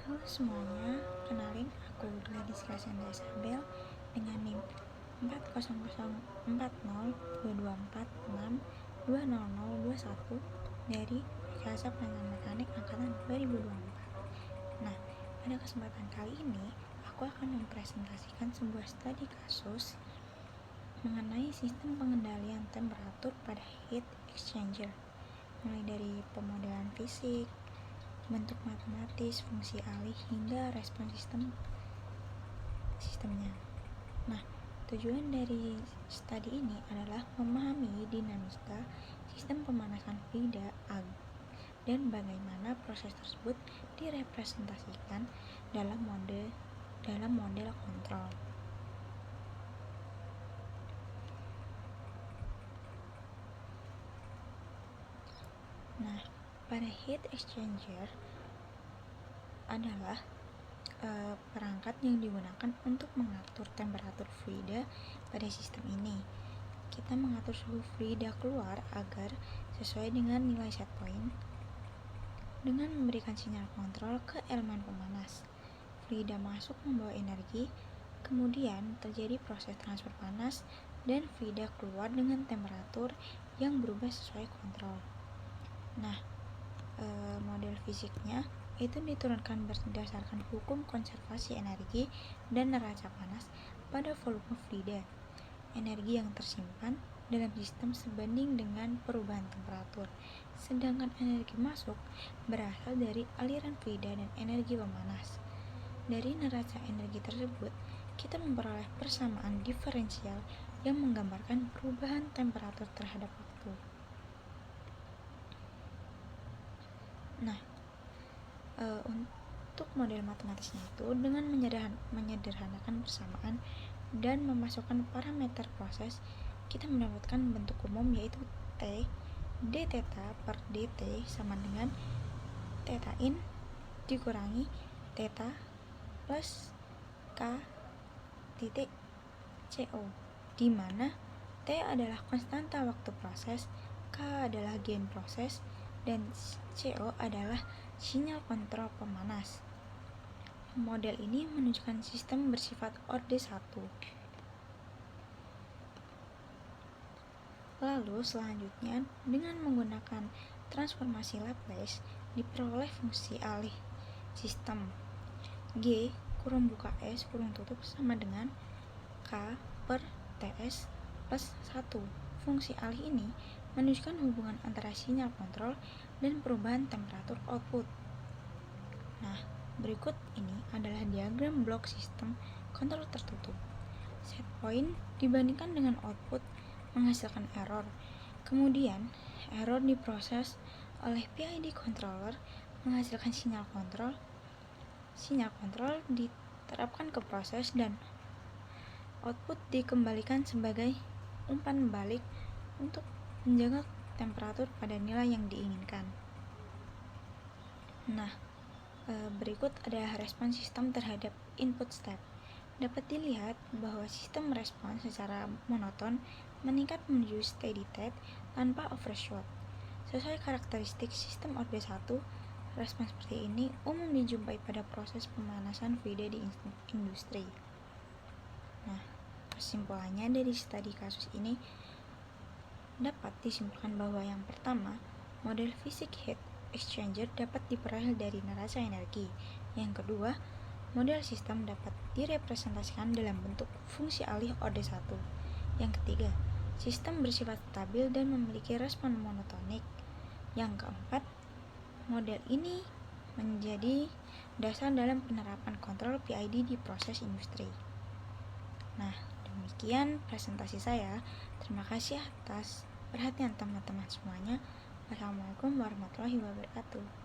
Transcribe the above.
Halo semuanya, kenalin aku Gladys Cassandra Isabel dengan NIM 4000224620021 dari Rekayasa Penanganan Mekanik Angkatan 2024. Nah, pada kesempatan kali ini aku akan mempresentasikan sebuah studi kasus mengenai sistem pengendalian temperatur pada heat exchanger, mulai dari pemodelan fisik, bentuk matematis, fungsi alih, hingga respon sistemnya. Nah, tujuan dari studi ini adalah memahami dinamika sistem pemanasan fluida dan bagaimana proses tersebut direpresentasikan dalam model kontrol. Nah, pada heat exchanger adalah perangkat yang digunakan untuk mengatur temperatur fluida pada sistem ini. Kita mengatur suhu fluida keluar agar sesuai dengan nilai set point dengan memberikan sinyal kontrol ke elemen pemanas. Fluida masuk membawa energi, kemudian terjadi proses transfer panas dan fluida keluar dengan temperatur yang berubah sesuai kontrol. Nah, model fisiknya itu diturunkan berdasarkan hukum konservasi energi dan neraca panas pada volume fluida. Energi yang tersimpan dalam sistem sebanding dengan perubahan temperatur, sedangkan energi masuk berasal dari aliran fluida dan energi pemanas. Dari neraca energi tersebut, kita memperoleh persamaan diferensial yang menggambarkan perubahan temperatur terhadap waktu. Nah, untuk model matematisnya itu dengan menyederhanakan persamaan dan memasukkan parameter proses, kita mendapatkan bentuk umum yaitu T d theta per dt sama dengan theta in dikurangi theta plus k titik CO, di mana T adalah konstanta waktu proses, K adalah gain proses, dan CO adalah sinyal kontrol pemanas. Model ini menunjukkan sistem bersifat orde 1. Lalu selanjutnya, dengan menggunakan transformasi Laplace, diperoleh fungsi alih sistem G kurung buka S kurung tutup sama dengan K per TS plus 1. Fungsi alih ini menunjukkan hubungan antara sinyal kontrol dan perubahan temperatur output. Nah, berikut ini adalah diagram blok sistem kontrol tertutup. Set point dibandingkan dengan output menghasilkan error. Kemudian, error diproses oleh PID controller menghasilkan sinyal kontrol. Sinyal kontrol diterapkan ke proses dan output dikembalikan sebagai umpan balik untuk menjaga temperatur pada nilai yang diinginkan. Nah, berikut adalah respon sistem terhadap input step. Dapat dilihat bahwa sistem merespon secara monoton meningkat menuju steady state tanpa overshoot. Sesuai karakteristik sistem orde 1, respon seperti ini umum dijumpai pada proses pemanasan fluida di industri. Nah, kesimpulannya dari studi kasus ini dapat disimpulkan bahwa yang pertama, model fisik heat exchanger dapat diperoleh dari neraca energi. Yang kedua, model sistem dapat direpresentasikan dalam bentuk fungsi alih orde 1. Yang ketiga, sistem bersifat stabil dan memiliki respon monotonik. Yang keempat, model ini menjadi dasar dalam penerapan kontrol PID di proses industri. Nah, demikian presentasi saya. Terima kasih atas perhatian teman-teman semuanya. Wassalamualaikum warahmatullahi wabarakatuh.